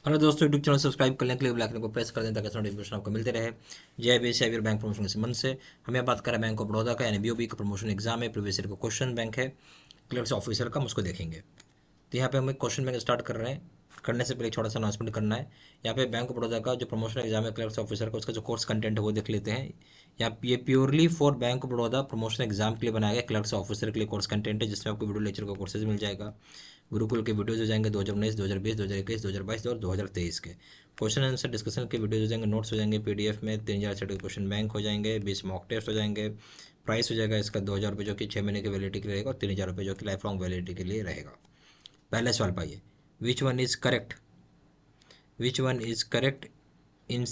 Hello दोस्तों, YouTube channel subscribe करने के लिए बेल आइकन को प्रेस कर दें ताकि नोटिफिकेशन आपको मिलते रहे। जय बी सेवियर बैंक प्रमोशन के संबंध से हम यहाँ बात कर रहे हैं बैंक ऑफ बड़ौदा का, यानी बीओबी का प्रमोशन एग्जाम है। प्रीवियस ईयर का क्वेश्चन बैंक है, क्लर्क्स ऑफिसर का, हम उसको देखेंगे। तो यहाँ पे हम एक क्वेश्चन बैंक स्टार्ट कर रहे हैं। करने से पहले छोटा सा अनाउंसमेंट करना है। यहाँ पे बैंक ऑफ बड़ौदा का जो प्रमोशन एग्जाम है क्लर्क्स ऑफिसर का, उसका जो कोर्स कंटेंट है वो देख लेते हैं। यहाँ ये purely for bank of Baroda promotion exam के लिए बनाया गया क्लर्क्स ऑफिसर के लिए कोर्स कंटेंट है, जिसमें आपको वीडियो लेक्चर का कोर्सेज मिल जाएगा। गुरुकुल के वीडियोज हो जाएंगे 2019, 2020, 2021, 2022 और 2023 के। क्वेश्चन आंसर डिस्कशन के वीडियोज हो जाएंगे, नोट्स हो जाएंगे पीडीएफ में। 3000 से क्वेश्चन बैंक हो जाएंगे, 20 मॉक टेस्ट हो जाएंगे। प्राइस हो जाएगा इसका 2000 रुपये, जो कि 6 महीने की वैलिडिटी के लिए रहेगा, और 3000 रुपये जो कि लाइफ लॉन्ग वैलिडिटी के लिए रहेगा। पहले सवाल पाइए, which one is correct, which one is correct in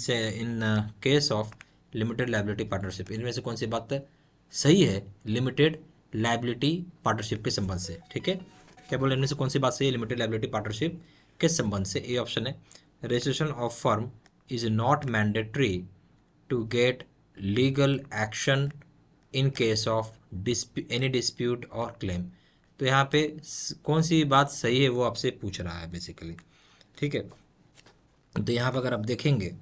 case of limited liability partnership. इनमें से कौन सी बात सही है लिमिटेड लाइबिलिटी पार्टनरशिप के संबंध से? ठीक है, क्या बोले, इनमें से कौन सी बात सही है लिमिटेड लाइबिलिटी पार्टनरशिप के संबंध से? ए ऑप्शन है, registration of firm is not mandatory to get legal action in case of any dispute और क्लेम। तो यहाँ पे कौन सी बात सही है वो आपसे पूछ रहा है बेसिकली। ठीक है, तो यहाँ पर अगर आप देखेंगे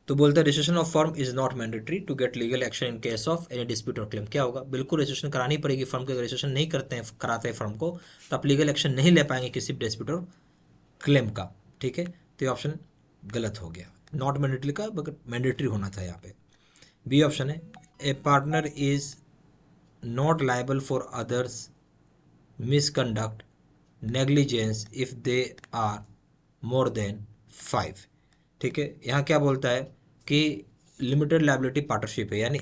तो बोलते हैं registration of firm is not mandatory to get legal action in case of any dispute और क्लेम। क्या होगा, बिल्कुल रजिस्ट्रेशन करानी पड़ेगी फर्म के। अगर रजिस्ट्रेशन नहीं करते हैं, कराते हैं फर्म को, तो आप लीगल एक्शन नहीं ले पाएंगे किसी भी डिस्प्यूट और क्लेम का। ठीक है, तो ये ऑप्शन गलत हो गया, नॉट मैंडेटरी का बट मैंडेटरी होना था यहाँ पे। बी ऑप्शन है, A partner is not liable for others misconduct negligence if they are more than 5। ठीक है, यहाँ क्या बोलता है कि लिमिटेड लाइबिलिटी पार्टनरशिप है, यानी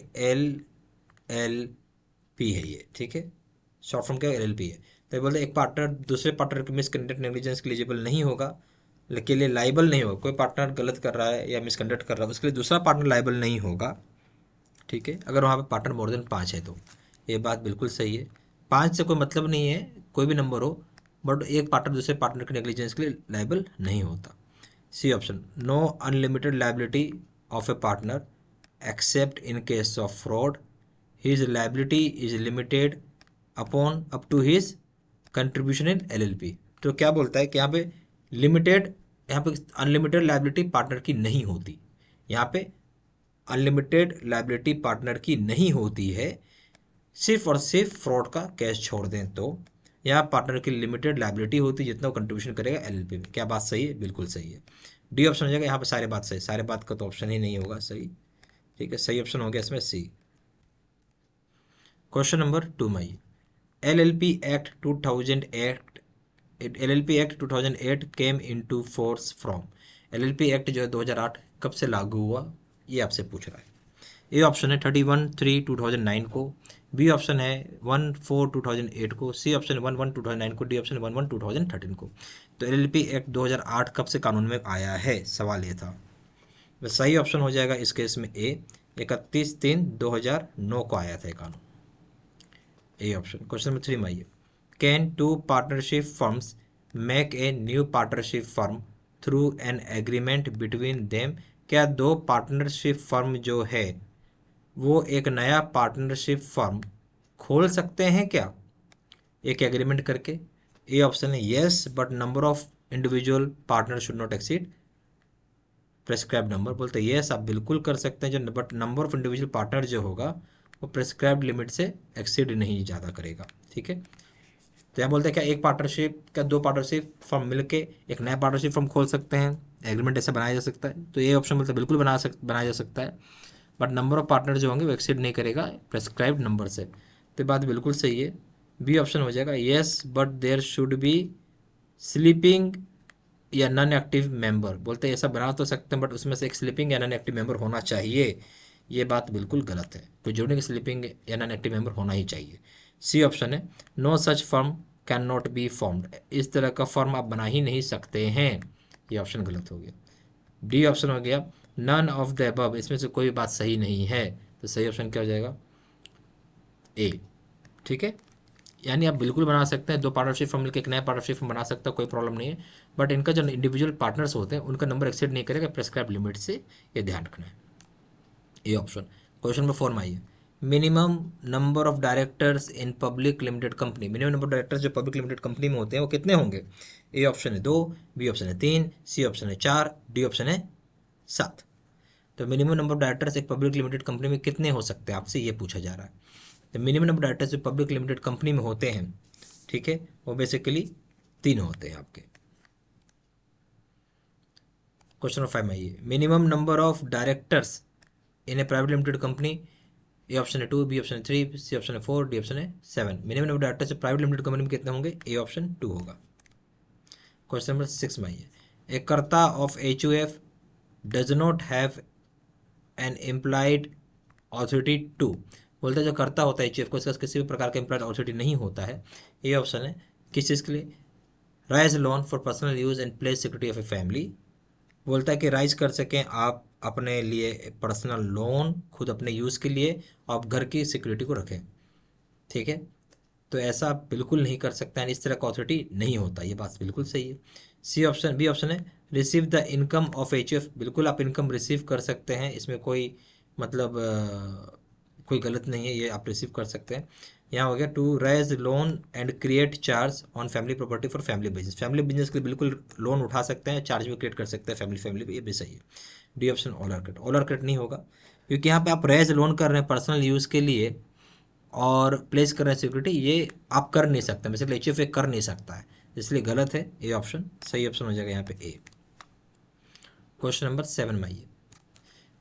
LLP है ये। ठीक है, शॉर्ट फॉर्म क्या LLP है। तो ये बोलते हैं एक पार्टनर दूसरे पार्टनर के मिसकंडक्ट नेग्लिजेंस के एलिजिबल नहीं होगा, के लिए लाइबल नहीं होगा। कोई पार्टनर गलत कर रहा है या मिसकंडक्ट कर रहा है, उसके लिए दूसरा पार्टनर लाइबल नहीं होगा। ठीक है, अगर वहाँ पे पार्टनर मोर देन 5 है तो ये बात बिल्कुल सही है। 5 से कोई मतलब नहीं है, कोई भी नंबर हो, बट एक पार्टनर दूसरे पार्टनर के नेग्लिजेंस के लिए लाइबल नहीं होता। C option, no unlimited liability of a partner except in case of fraud, his liability is limited upon up to his contribution in LLP। तो क्या बोलता है कि यहाँ पे लिमिटेड, यहाँ पे अनलिमिटेड लाइबिलिटी पार्टनर की नहीं होती। यहाँ पे अनलिमिटेड लाइबिलिटी पार्टनर की नहीं होती है, सिर्फ और सिर्फ फ्रॉड का केस छोड़ दें तो यहाँ पार्टनर की लिमिटेड लाइबिलिटी होती है जितना वो कंट्रीब्यूशन करेगा LLP में। क्या बात सही है? बिल्कुल सही है, डी ऑप्शन हो जाएगा। यहाँ पे सारे बात सही, सारे बात का तो ऑप्शन ही नहीं होगा सही। ठीक है, सही ऑप्शन हो गया इसमें सी। क्वेश्चन नंबर 2 में LLP act 2008, LLP act 2008 came into force from. LLP act जो है 2008 कब से लागू हुआ, ये आपसे पूछ रहा है। ए ऑप्शन है 31/3/2009 को, बी ऑप्शन है 1/4/2008 को, सी ऑप्शन है 1/1/2009 को, डी ऑप्शन है 1/1/2013 को। तो LLP एक्ट 2008 कब से कानून में आया है, सवाल ये था। बस सही ऑप्शन हो जाएगा इस केस में ए, 31/3/2009 को आया था ये कानून, ए ऑप्शन। क्वेश्चन नंबर 3 में आइए, can two partnership firms make a new partnership firm through an agreement between them. क्या दो पार्टनरशिप फर्म जो है वो एक नया पार्टनरशिप फर्म खोल सकते हैं क्या एक एग्रीमेंट करके? ए ऑप्शन है yes, but number of individual partner should not exceed prescribe number. बोलते हैं यस, आप बिल्कुल कर सकते हैं, जो but number of individual partner जो होगा वो प्रेस्क्राइब लिमिट से एक्सीड नहीं ज़्यादा करेगा। ठीक है, तो यहाँ बोलते हैं क्या एक पार्टनरशिप, क्या दो पार्टनरशिप फर्म मिलके एक नया पार्टनरशिप फर्म खोल सकते हैं, एग्रीमेंट ऐसा बनाया जा सकता है? तो ये ऑप्शन बोलते हैं बिल्कुल बनाया जा सकता है, बट नंबर ऑफ पार्टनर जो होंगे वो एक्सीड नहीं करेगा प्रेस्क्राइब्ड नंबर से। तो बात बिल्कुल सही है, बी ऑप्शन हो जाएगा yes, but there should be sleeping या नॉन एक्टिव मेंबर। बोलते हैं ऐसा बना तो सकते हैं, बट उसमें से एक स्लीपिंग या नॉन एक्टिव मेंबर होना चाहिए। ये बात बिल्कुल गलत है, कोई जोड़ने के स्लीपिंग या नॉन एक्टिव मेंबर होना ही चाहिए। सी ऑप्शन है no such firm can not be formed, इस तरह का फर्म आप बना ही नहीं सकते हैं। ये ऑप्शन गलत हो गया। डी ऑप्शन हो गया नन ऑफ द अबव, इसमें से कोई बात सही नहीं है। तो सही ऑप्शन क्या हो जाएगा? ए। ठीक है, यानी आप बिल्कुल बना सकते हैं, दो पार्टनरशिप फर्म मिलकर एक नया पार्टनरशिप फर्म बना सकता है, कोई प्रॉब्लम नहीं है, बट इनका जो इंडिविजुअल पार्टनर्स होते हैं उनका नंबर एक्सीड नहीं करेगा प्रेस्क्राइब लिमिट से, ये ध्यान रखना है। A option. क्वेश्चन नंबर 4 में आइए, minimum number of directors in public limited company, minimum number of directors जो पब्लिक लिमिटेड कंपनी में होते हैं वो कितने होंगे? ए ऑप्शन है 2, बी ऑप्शन है 3, सी ऑप्शन है 4, डी ऑप्शन है 7। तो मिनिमम नंबर ऑफ डायरेक्टर्स एक पब्लिक लिमिटेड कंपनी में कितने हो सकते हैं, आपसे ये पूछा जा रहा है। तो मिनिमम नंबर ऑफ डायरेक्टर्स जो पब्लिक लिमिटेड कंपनी में होते हैं, ठीक है, वो बेसिकली 3 होते हैं आपके। क्वेश्चन नंबर 5 में आइए, minimum number of directors in A private limited company, A option है 2, बी ऑप्शन है 3, सी ऑप्शन है 4, डी ऑप्शन है 7। Minimum number of directors private limited company में कितने होंगे? ए ऑप्शन 2 होगा। क्वेश्चन नंबर 6 में आइए, a karta of HUF does not have an employed authority to, बोलते हैं जो कर्ता होता है HUF को, इसका किसी भी प्रकार का एम्प्लॉयड ऑथोरिटी नहीं होता है। ये ऑप्शन है किस चीज़ के लिए? Rise loan for personal use and place security of a family, बोलता है कि राइज कर सकें आप अपने लिए पर्सनल लोन, खुद अपने यूज़ के लिए, आप घर की सिक्योरिटी को रखें, ठीक है। तो ऐसा आप बिल्कुल नहीं कर सकते हैं, इस तरह का ऑथोरिटी नहीं होता, ये बात बिल्कुल सही है। बी ऑप्शन है receive the income of HUF, बिल्कुल आप इनकम रिसीव कर सकते हैं, इसमें कोई मतलब कोई गलत नहीं है, ये आप रिसीव कर सकते हैं। यहाँ हो गया to raise loan and create charge on family property for family business, family business के लिए बिल्कुल लोन उठा सकते हैं, चार्ज भी क्रिएट कर सकते हैं फैमिली पे, ये भी सही है। D option all are correct नहीं होगा, क्योंकि यहाँ पे आप रेज लोन कर रहे हैं पर्सनल यूज़ के लिए और प्लेस कर रहे हैं सिक्योरिटी, ये आप कर नहीं सकते, बेसिकली HUF कर नहीं सकता है, इसलिए गलत है। ए ऑप्शन सही ऑप्शन हो जाएगा यहाँ पे ए। क्वेश्चन नंबर 7 में आइए,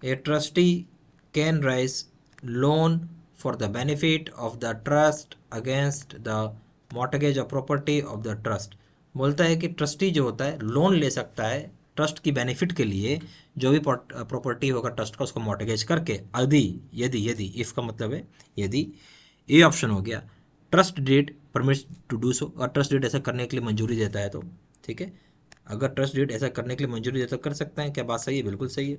A trustee can raise loan for the benefit of the trust against the mortgage of property of the trust, बोलता है कि ट्रस्टी जो होता है लोन ले सकता है ट्रस्ट की बेनिफिट के लिए, जो भी प्रॉपर्टी होगा ट्रस्ट का उसको मॉर्टगेज करके, यदि इफ का मतलब है यदि। ए ऑप्शन हो गया trust deed permits to do so, और ट्रस्ट डीड ऐसा करने के लिए मंजूरी देता है तो ठीक है, अगर ट्रस्ट डीड ऐसा करने के लिए मंजूरी देता कर सकते हैं, क्या बात सही है? बिल्कुल सही है।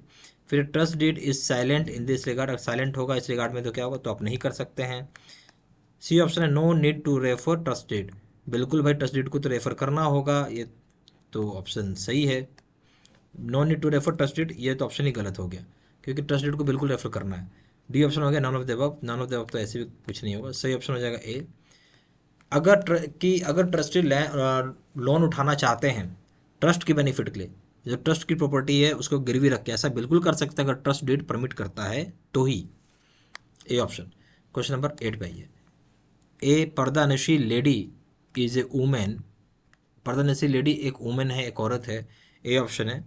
फिर trust deed is silent in this regard, अगर साइलेंट होगा इस रिगार्ड में तो क्या होगा? तो आप नहीं कर सकते हैं। सी ऑप्शन है no need to refer trust deed, बिल्कुल भाई ट्रस्ट डीड को तो रेफर करना होगा, ये तो ऑप्शन सही है। No need to refer trust deed, ये तो ऑप्शन ही गलत हो गया, क्योंकि ट्रस्ट डीड को बिल्कुल रेफर करना है। डी ऑप्शन हो गया none of the above, none of the above तो ऐसे भी कुछ नहीं होगा, सही ऑप्शन हो जाएगा ए। अगर ट्रस्टी लोन उठाना चाहते हैं ट्रस्ट की बेनिफिट के लिए, जो ट्रस्ट की प्रॉपर्टी है उसको गिरवी रख के, ऐसा बिल्कुल कर सकते हैं अगर ट्रस्ट डीड परमिट करता है तो ही। A option. क्वेश्चन नंबर 8 पे आइए, A pardanashin lady is a women, pardanashin lady एक वुमेन है, एक औरत है। ए ऑप्शन है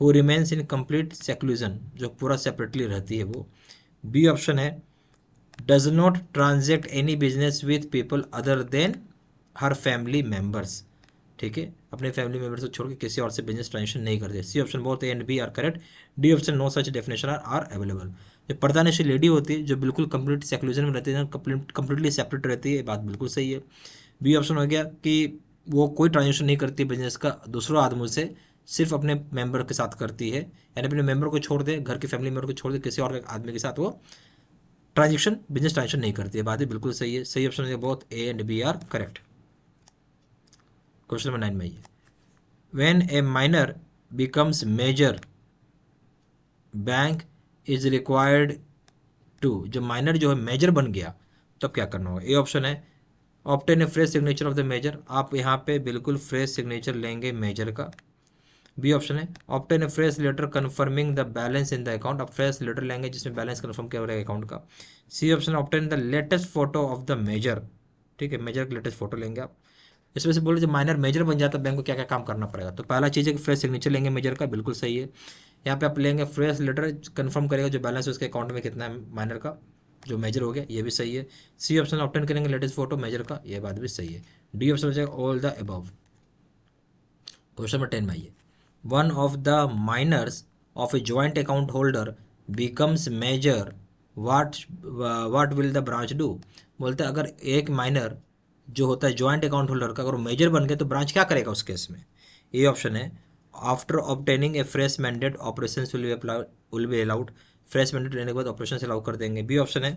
who remains in complete seclusion, जो पूरा सेपरेटली रहती है वो। बी ऑप्शन है does not transact any business with people other than her family members, ठीक है, अपने फैमिली मेम्बर्स को छोड़ के किसी और से बिजनेस ट्रांजेक्शन नहीं करते। C option both A and B are correct. D option no such definition are available. जो पर्दानशी लेडी होती है जो बिल्कुल कंप्लीट सेक्लूजन में रहती है, कंप्लीटली सेपरेट रहती है, ये बात बिल्कुल सही है। बी ऑप्शन हो गया कि वो कोई ट्रांजेक्शन नहीं करती बिजनेस का दूसरों आदमियों से, सिर्फ अपने मेंबर के साथ करती है, यानी अपने मेंबर को छोड़ दे, घर के फैमिली मेंबर को छोड़ दे, किसी और आदमी के साथ वो ट्रांजेक्शन बिजनेस ट्रांजेक्शन नहीं करती है, बात बिल्कुल सही है। सही ऑप्शन है both A and B are correct. Question number 9 में आइए, when a minor becomes major bank is required to, जो माइनर जो है मेजर बन गया तब तो क्या करना होगा? ए ऑप्शन है obtain a fresh signature of the major, आप यहाँ पे बिल्कुल फ्रेश सिग्नेचर लेंगे मेजर का। बी ऑप्शन है obtain a fresh letter confirming the balance in the account, आप फ्रेश लेटर लेंगे जिसमें बैलेंस कन्फर्म किया हो रहा है अकाउंट का। C option obtain the latest photo of the major, ठीक है, मेजर की लेटेस्ट फोटो लेंगे आप। इसमें से बोले जब माइनर मेजर बन जाता है बैंक को क्या क्या काम करना पड़ेगा, तो पहला चीज़ है कि फ्रेश सिग्नेचर लेंगे मेजर का, बिल्कुल सही है। यहाँ पे आप लेंगे फ्रेश लेटर कन्फर्म करेगा जो बैलेंस है उसके अकाउंट में कितना है माइनर का, जो मेजर हो गया, ये भी सही है। सी ऑप्शन ऑब्टेन करेंगे लेटेस्ट फोटो मेजर का, ये बात भी सही है। डी ऑप्शन हो जाएगा all the above. Question number 10 में आइए, one of the minors of a joint account holder becomes major what will the branch do, बोलते हैं अगर एक माइनर जो होता है जॉइंट अकाउंट होल्डर का अगर वो मेजर बन गया तो ब्रांच क्या करेगा उस केस में? ए ऑप्शन है after obtaining a fresh mandate operation will be allowed, fresh mandate लेने के बाद ऑपरेशन अलाउ कर देंगे। बी ऑप्शन है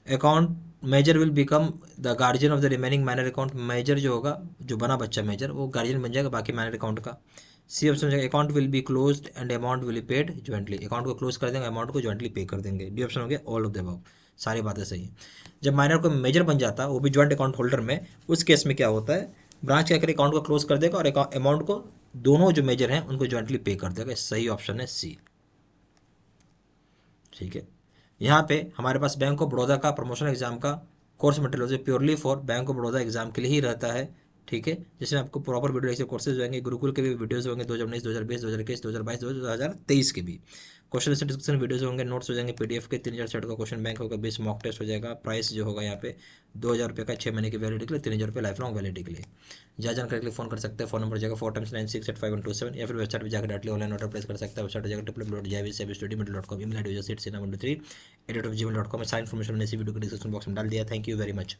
account major will become the guardian of the remaining minor account, major जो होगा जो बना बच्चा मेजर वो गार्जियन बन जाएगा बाकी माइनर अकाउंट का। सी ऑप्शन हो account will be closed end amount will be paid jointly, account को क्लोज कर देंगे, अमाउंट को ज्वाइंटली पे कर देंगे। डी ऑप्शन हो गया ऑल ऑफ द अबव। सारी बातें सही हैं। जब माइनर को मेजर बन जाता है वो भी जॉइंट अकाउंट होल्डर में, उस केस में क्या होता है, ब्रांच क्या करे, अकाउंट को क्लोज कर देगा और अमाउंट को दोनों जो मेजर हैं उनको ज्वाइंटली पे कर देगा। सही ऑप्शन है सी। ठीक है, यहाँ पे हमारे पास बैंक ऑफ बड़ौदा का प्रमोशनल एग्जाम का course material purely for bank of Baroda exam के लिए ही रहता है। ठीक है, जिसमें आपको प्रॉपर वीडियो ऐसे कोर्सेज होंगे, गुरुकुल के भी वीडियोज होंगे 2019, 2020, 2021, 2022, 2023 के भी क्वेश्चन से डिस्कशन वीडियोज होंगे, नोट्स हो जाएंगे पीडीएफ के, 3000 सेट का क्वेश्चन बैंक होगा, 20 मॉक टेस्ट हो जाएगा। प्राइस जो होगा यहाँ पे 2000 रुपये का 6 महीने की वैलिडिटी के लिए, 3000 रुपये लाइफ लॉन्ग वैलिडिटी के लिए। ज़्यादा जानकारी के लिए फोन कर सकते हैं, फोन नंबर जाएगा 4x968527 या फिर वेबसाइट पर जाकर डायरेक्टली ऑनलाइन ऑर्डर प्लेस कर सकते हैं। वेबसाइट पर जाकर www.jvcstudymetal.com, email ID 67873@gmail.com। सारी इन्फॉर्मेशन मैंने इसी वीडियो के डिस्क्रिप्शन बॉक्स में डाल दिया। Thank you very much.